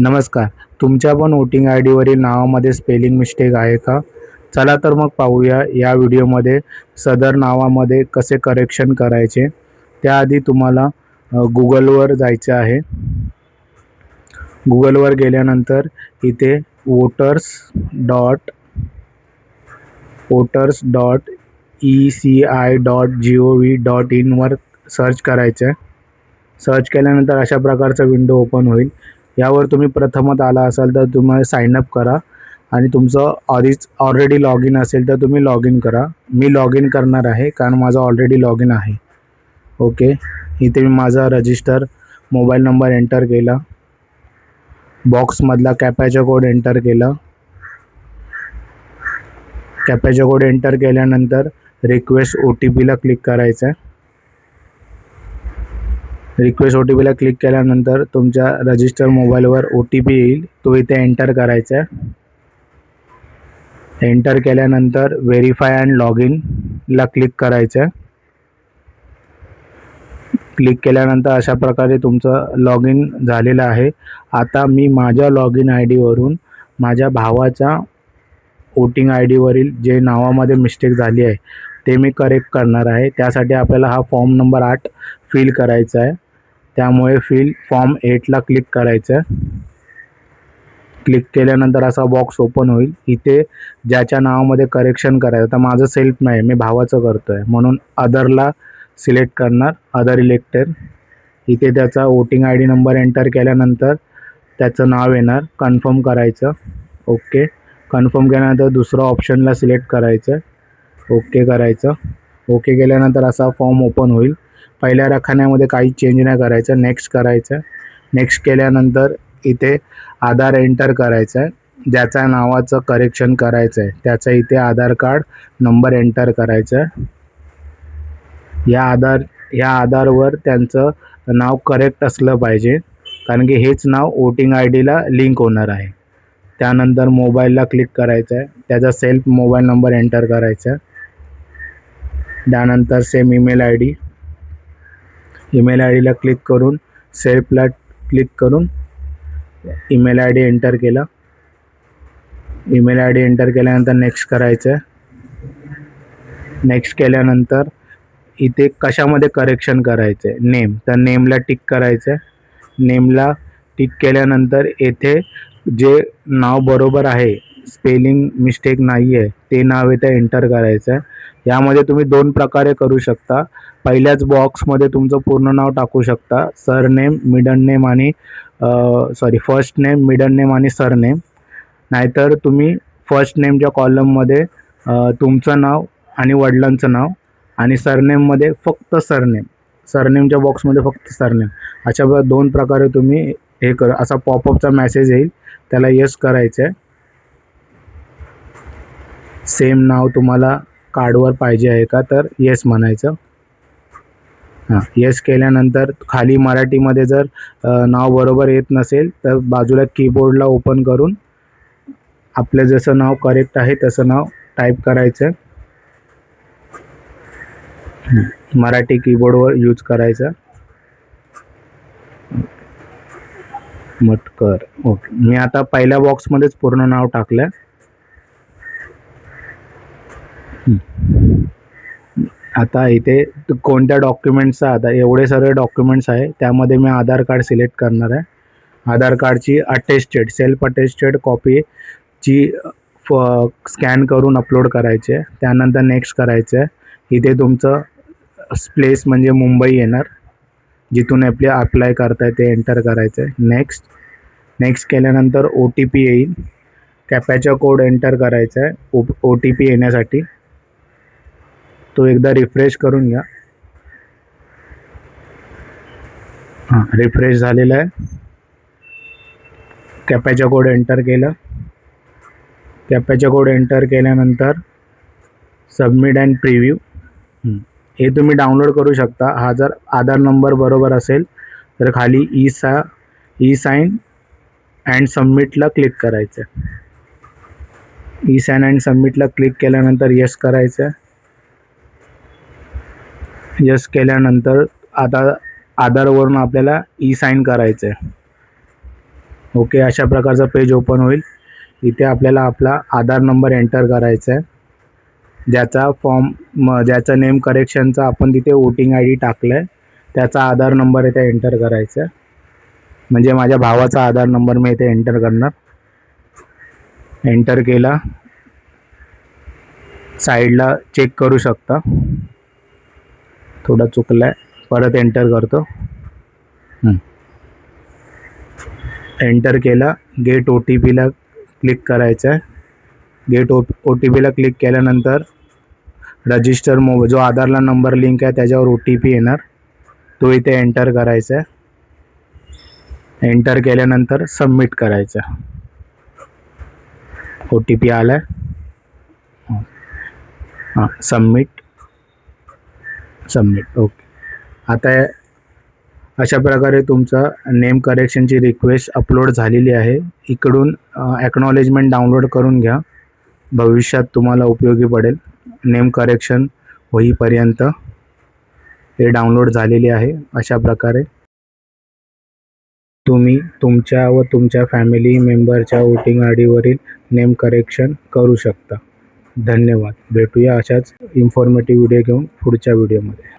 नमस्कार. तुमच्या पण वोटिंग आय डीवरील नावामध्ये स्पेलिंग मिस्टेक आहे का? चला तर मग पाहूया या व्हिडिओमध्ये सदर नावामध्ये कसे करेक्शन करायचे. त्याआधी तुम्हाला Googleवर जायचे आहे. Googleवर गेल्यानंतर इथे voters.eci.gov.in वर सर्च करायचं आहे. सर्च केल्यानंतर अशा प्रकारचा विंडो ओपन होईल. यावर तुम्ही प्रथमच आला असाल तर तुम्हाला साइन अप करा आणि तुमचं ऑलरेडी लॉग इन असेल तर तुम्ही लॉग इन करा. मी लॉग इन करणार आहे कारण माझं ऑलरेडी लॉग इन आहे. ओके, इथे मी माझा रजिस्टर मोबाईल नंबर एंटर केला. बॉक्समधला कॅप्चा कोड एंटर केला. कॅप्चा कोड एंटर केल्यानंतर रिक्वेस्ट OTPला क्लिक करायचं आहे. रिक्वेस्ट OTPला क्लिक केल्यानंतर तुमच्या रजिस्टर मोबाईलवर OTP येईल, तो इथे एंटर करायचा आहे. एंटर केल्यानंतर व्हेरीफाय अँड लॉग इनला क्लिक करायचं आहे. क्लिक केल्यानंतर अशा प्रकारे तुमचं लॉग इन झालेलं आहे. आता मी माझ्या लॉग इन आय डीवरून माझ्या भावाच्या वोटिंग आय डीवरील जे नावामध्ये मिस्टेक झाली आहे ते मी करेक्ट करणार आहे. त्यासाठी आपल्याला हा फॉर्म नंबर 8 फिल करायचा आहे. त्यामुळे फॉर्म 8ला क्लिक करायचं आहे. क्लिक केल्यानंतर असा बॉक्स ओपन होईल. इथे ज्याच्या नावामध्ये करेक्शन करायचं, तर माझं सेल्फ नाही, मी भावाचं करतो आहे म्हणून अदरला सिलेक्ट करणार, अदर इलेक्टेड. इथे त्याचा voting I D number enter केल्यानंतर त्याचं नाव येणार, कन्फर्म करायचं. ओके, कन्फर्म केल्यानंतर दुसरं ऑप्शनला सिलेक्ट करायचं, ओके करायचं. ओके केल्यानंतर असा फॉर्म ओपन होईल. पहिल्या रखान्यामध्ये काही चेंज नाही करायचं, नेक्स्ट करायचं. नेक्स्ट केल्यानंतर इथे आधार एंटर करायचं आहे. ज्याच्या नावाचं करेक्शन करायचं आहे त्याचा इथे आधार कार्ड नंबर एंटर करायचा आहे. या आधारवर त्यांचं नाव करेक्ट असलं पाहिजे कारण की हेच नाव वोटिंग आय डीला लिंक होणार आहे. त्यानंतर मोबाईलला क्लिक करायचं आहे. त्याचा सेल्फ मोबाईल नंबर एंटर करायचा आहे. त्यानंतर same email I Dila click करून सेल्फला क्लिक करून ईमेल आय डी एंटर केला. ईमेल आय डी एंटर केल्यानंतर नेक्स्ट करायचं आहे. नेक्स्ट केल्यानंतर इथे कशामध्ये करेक्शन करायचं आहे, नेम, तर नेमला टिक करायचं आहे. नेमला टिक केल्यानंतर येथे जे नाव बरोबर आहे, स्पेलिंग मिस्टेक नाही आहे, ते नाव इथे एंटर करायचं आहे. यामध्ये तुम्ही 2 प्रकारे करू शकता. पहिल्याच बॉक्समध्ये तुमचं पूर्ण नाव टाकू शकता, सरनेम, मिडल नेम आणि फर्स्ट नेम, मिडल नेम आणि सरनेम. नाहीतर तुम्ही फर्स्ट नेमच्या कॉलममध्ये तुमचं नाव आणि वडिलांचं नाव आणि सरनेममध्ये फक्त सरनेमच्या बॉक्समध्ये फक्त सरनेम, अशा 2 प्रकारे तुम्ही हे करा. असा पॉपअपचा मेसेज येईल, त्याला येस करायचं आहे. सेम नाव तुम्हाला कार्डवर पाहिजे आहे का, तर येस म्हणायचं. येस केल्यानंतर खाली मराठीमध्ये जर नाव बरोबर येत नसेल तर बाजूला कीबोर्डला ओपन करून आपलं जसं नाव करेक्ट आहे तसं नाव टाईप करायचं. मराठी कीबोर्डवर यूज करायचा. मटकर. ओके, मी आता पहिल्या बॉक्समध्येच पूर्ण नाव टाकलं. आता इथे कोणत्या डॉक्युमेंट्सचा, आता एवढे सगळे डॉक्युमेंट्स आहे त्यामध्ये मी आधार कार्ड सिलेक्ट करणार आहे. आधार कार्डची सेल्फ अटेस्टेड कॉपीची स्कॅन करून अपलोड करायचे आहे. त्यानंतर नेक्स्ट करायचं आहे. इथे तुमचं प्लेस म्हणजे मुंबई येणार, जिथून अप्लाय करताय ते एंटर करायचं आहे. नेक्स्ट केल्यानंतर OTP येईल, कॅप्चा कोड एंटर करायचा आहे OTP येण्यासाठी. तो एकदा रिफ्रेश करून घ्या. रिफ्रेश झालेला आहे. कॅप्चा कोड एंटर केला. कॅप्चा कोड एंटर केल्यानंतर सबमिट अँड प्रिव्ह्यू हे तुम्ही डाउनलोड करू शकता. हा जर आधार नंबर बरोबर असेल तर खाली ई साइन अँड सबमिटला क्लिक करायचं. ई साइन अँड सबमिटला क्लिक केल्यानंतर येस करायचं. येस केल्यानंतर आता आधारवरून आपल्याला ई साइन करायचं आहे. ओके, अशा प्रकारचं पेज ओपन होईल. इथे आपल्याला आपला आधार नंबर एंटर करायचा आहे. ज्याचं नेम करेक्शनचा आपण तिथे वोटिंग आय डी टाकलं आहे त्याचा आधार नंबर इथे एंटर करायचा आहे. म्हणजे माझ्या भावाचा आधार नंबर मी इथे एंटर करणार. एंटर केला, साईडला चेक करू शकता, थोडा चुकला आहे, परत एंटर करतो. एंटर केला, गेट ओ टी पीला क्लिक करायचं आहे. गेट ओ टी पीला क्लिक केल्यानंतर रजिस्टर जो आधारला नंबर लिंक आहे त्याच्यावर ओ टी पी येणार, तो इथे एंटर करायचा आहे. एंटर केल्यानंतर सबमिट करायचं. ओ टी पी आला आहे, हां, सबमिट. ओके. आता अशा प्रकारे तुमचं नेम करेक्शनची रिक्वेस्ट अपलोड झालेली आहे. इकडून ॲक्नॉलेजमेंट डाउनलोड करून घ्या, भविष्यात तुम्हाला उपयोगी पडेल. नेम करेक्शन होईपर्यंत हे डाउनलोड झालेली आहे. अशा प्रकारे तुम्ही तुमच्या व तुमच्या फॅमिली मेंबरच्या वोटिंग आय डीवरील नेम करेक्शन करू शकता. धन्यवाद. भेटूया अशाच इन्फॉर्मेटिव्ह व्हिडिओ घेऊन पुढच्या व्हिडिओमध्ये.